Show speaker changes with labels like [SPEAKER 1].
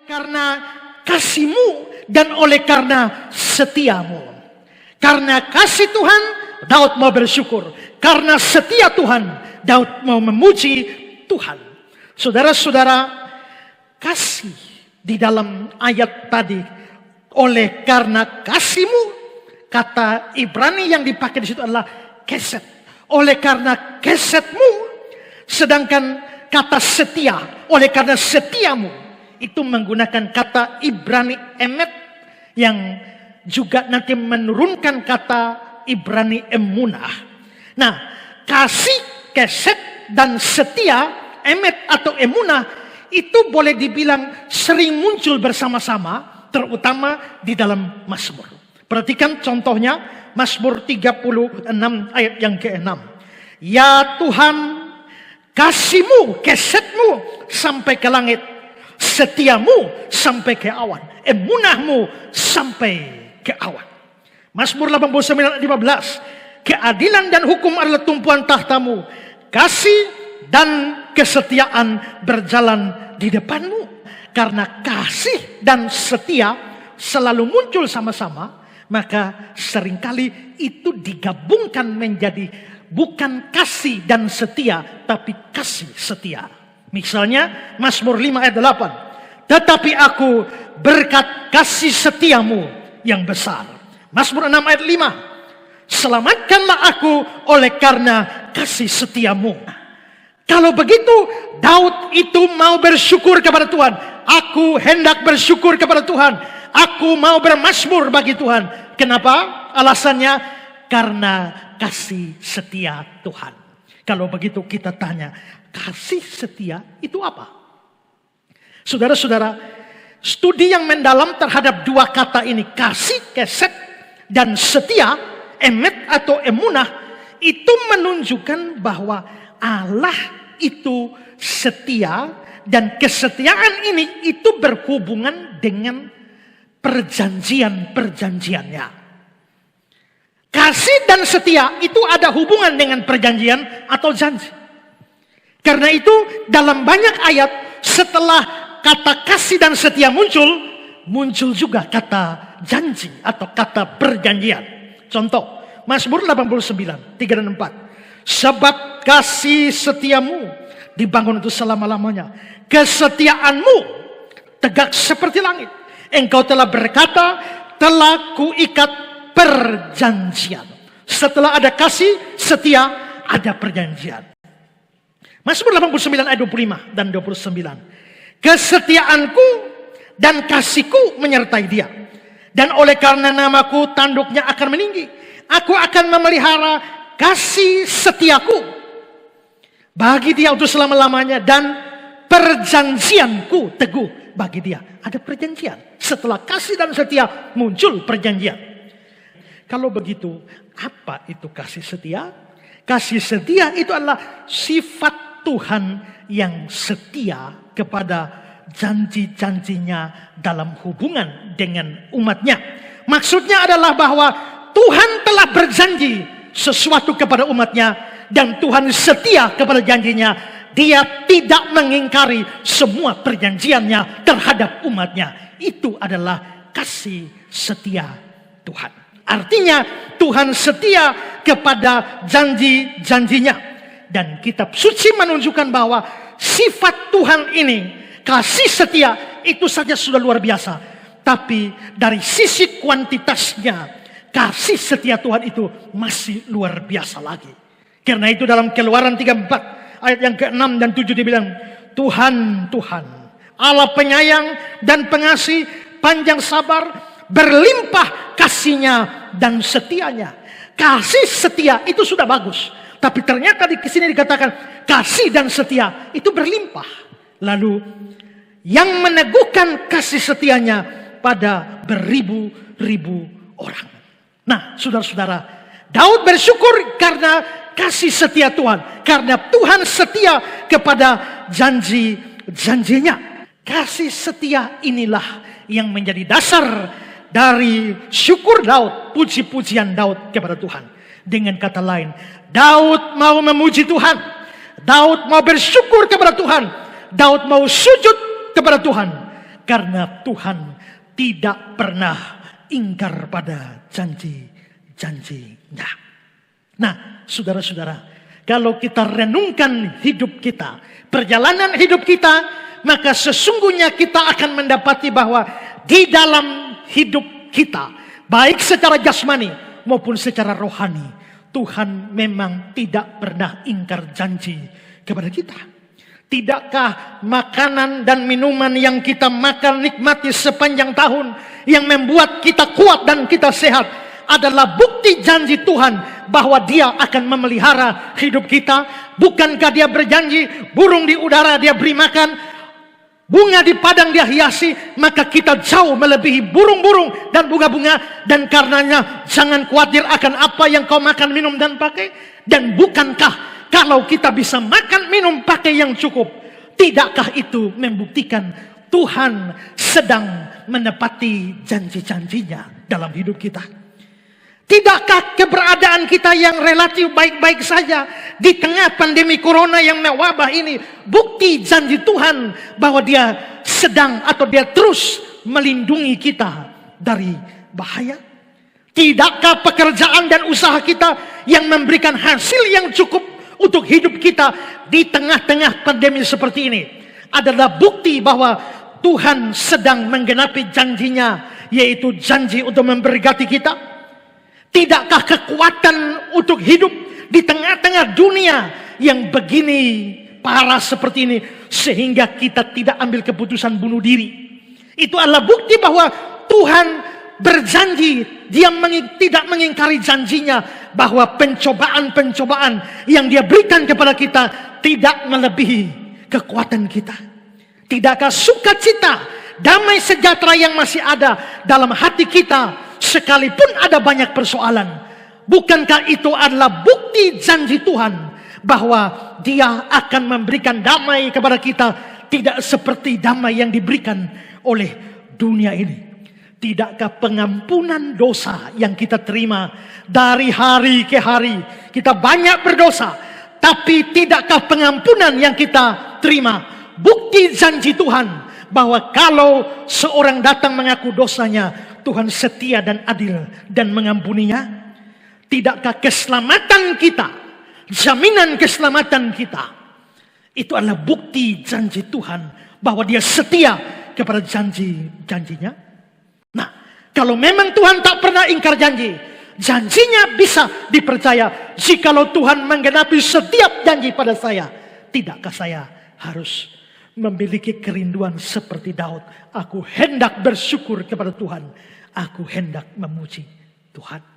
[SPEAKER 1] Karena kasih-Mu dan oleh karena setia-Mu. Karena kasih Tuhan, Daud mau bersyukur. Karena setia Tuhan, Daud mau memuji Tuhan. Saudara-saudara, kasih di dalam ayat tadi, oleh karena kasih-Mu, kata Ibrani yang dipakai di situ adalah keset. Oleh karena keset-Mu, sedangkan kata setia, oleh karena setia-Mu, itu menggunakan kata Ibrani emet yang juga nanti menurunkan kata Ibrani emunah. Nah, kasih, keset, dan setia, emet atau emunah, itu boleh dibilang sering muncul bersama-sama, terutama di dalam Mazmur. Perhatikan contohnya, Mazmur 36 ayat yang ke-6. Ya Tuhan, kasih-Mu, keset-Mu sampai ke langit, setia-Mu sampai ke awan, emunah-Mu sampai ke awan. Mazmur 89 ayat 15. Keadilan dan hukum adalah tumpuan tahta-Mu, kasih dan kesetiaan berjalan di depan-Mu. Karena kasih dan setia selalu muncul sama-sama, maka seringkali itu digabungkan menjadi bukan kasih dan setia, tapi kasih setia. Misalnya Mazmur 5 ayat 8. Tetapi aku berkat kasih setiamu yang besar. Mazmur 6 ayat 5. Selamatkanlah aku oleh karena kasih setiamu. Kalau begitu, Daud itu mau bersyukur kepada Tuhan. Aku hendak bersyukur kepada Tuhan. Aku mau bermazmur bagi Tuhan. Kenapa? Alasannya karena kasih setia Tuhan. Kalau begitu kita tanya, kasih setia itu apa? Saudara-saudara, studi yang mendalam terhadap dua kata ini, kasih, keset, dan setia, emet atau emunah, itu menunjukkan bahwa Allah itu setia, dan kesetiaan ini itu berhubungan dengan perjanjian-perjanjiannya. Kasih dan setia itu ada hubungan dengan perjanjian atau janji. Karena itu dalam banyak ayat setelah kata kasih dan setia muncul juga kata janji atau kata perjanjian. Contoh, Mazmur 89, 3 dan 4. Sebab kasih setiamu dibangun itu selama-lamanya. Kesetiaanmu tegak seperti langit. Engkau telah berkata, telah kuikat perjanjian. Setelah ada kasih, setia, ada perjanjian. Mazmur 89 ayat 25 dan 29. Kesetiaanku dan kasihku menyertai dia. Dan oleh karena namaku tanduknya akan meninggi. Aku akan memelihara kasih setiaku bagi dia untuk selama-lamanya. Dan perjanjianku teguh bagi dia. Ada perjanjian. Setelah kasih dan setia muncul perjanjian. Kalau begitu, apa itu kasih setia? Kasih setia itu adalah sifat Tuhan yang setia kepada janji-janjinya dalam hubungan dengan umatnya. Maksudnya adalah bahwa Tuhan telah berjanji sesuatu kepada umatnya dan Tuhan setia kepada janjinya. Dia tidak mengingkari semua perjanjiannya terhadap umatnya. Itu adalah kasih setia Tuhan. Artinya Tuhan setia kepada janji-janjinya. Dan kitab suci menunjukkan bahwa sifat Tuhan ini, kasih setia, itu saja sudah luar biasa. Tapi dari sisi kuantitasnya, kasih setia Tuhan itu masih luar biasa lagi. Karena itu dalam Keluaran 34 ayat yang ke-6 dan 7 dibilang, Tuhan, Tuhan, Allah penyayang dan pengasih, panjang sabar, berlimpah kasihnya dan setianya. Kasih setia itu sudah bagus. Tapi ternyata di sini dikatakan kasih dan setia itu berlimpah. Lalu yang meneguhkan kasih setianya pada beribu-ribu orang. Nah, saudara-saudara, Daud bersyukur karena kasih setia Tuhan. Karena Tuhan setia kepada janji-janjinya. Kasih setia inilah yang menjadi dasar dari syukur Daud, puji-pujian Daud kepada Tuhan. Dengan kata lain, Daud mau memuji Tuhan. Daud mau bersyukur kepada Tuhan. Daud mau sujud kepada Tuhan. Karena Tuhan tidak pernah ingkar pada janji-janjinya. Nah, saudara-saudara, kalau kita renungkan hidup kita, perjalanan hidup kita, maka sesungguhnya kita akan mendapati bahwa di dalam hidup kita, baik secara jasmani maupun secara rohani, Tuhan memang tidak pernah ingkar janji kepada kita. Tidakkah makanan dan minuman yang kita makan nikmati sepanjang tahun, yang membuat kita kuat dan kita sehat, adalah bukti janji Tuhan bahwa Dia akan memelihara hidup kita? Bukankah Dia berjanji, burung di udara Dia beri makan, bunga di padang Dia hiasi? Maka kita jauh melebihi burung-burung dan bunga-bunga. Dan karenanya jangan khawatir akan apa yang kau makan, minum, dan pakai. Dan bukankah kalau kita bisa makan, minum, pakai yang cukup, tidakkah itu membuktikan Tuhan sedang menepati janji-janjinya dalam hidup kita? Tidakkah keberadaan kita yang relatif baik-baik saja di tengah pandemi corona yang mewabah ini bukti janji Tuhan bahwa Dia sedang atau Dia terus melindungi kita dari bahaya? Tidakkah pekerjaan dan usaha kita yang memberikan hasil yang cukup untuk hidup kita di tengah-tengah pandemi seperti ini adalah bukti bahwa Tuhan sedang menggenapi janjinya, yaitu janji untuk memberkati kita? Tidakkah kekuatan untuk hidup di tengah-tengah dunia yang begini parah seperti ini sehingga kita tidak ambil keputusan bunuh diri? Itu adalah bukti bahwa Tuhan berjanji, Dia tidak mengingkari janjinya, bahwa pencobaan-pencobaan yang Dia berikan kepada kita tidak melebihi kekuatan kita. Tidakkah sukacita, damai sejahtera yang masih ada dalam hati kita sekalipun ada banyak persoalan, bukankah itu adalah bukti janji Tuhan bahwa Dia akan memberikan damai kepada kita, tidak seperti damai yang diberikan oleh dunia ini? Tidakkah pengampunan dosa yang kita terima dari hari ke hari, kita banyak berdosa, tapi tidakkah pengampunan yang kita terima bukti janji Tuhan bahwa kalau seorang datang mengaku dosanya, Tuhan setia dan adil dan mengampuninya? Tidakkah keselamatan kita, jaminan keselamatan kita, itu adalah bukti janji Tuhan bahwa Dia setia kepada janji-janjinya? Nah, kalau memang Tuhan tak pernah ingkar janji, janjinya bisa dipercaya. Jikalau Tuhan menggenapi setiap janji pada saya, tidakkah saya harus memiliki kerinduan seperti Daud? Aku hendak bersyukur kepada Tuhan, aku hendak memuji Tuhan.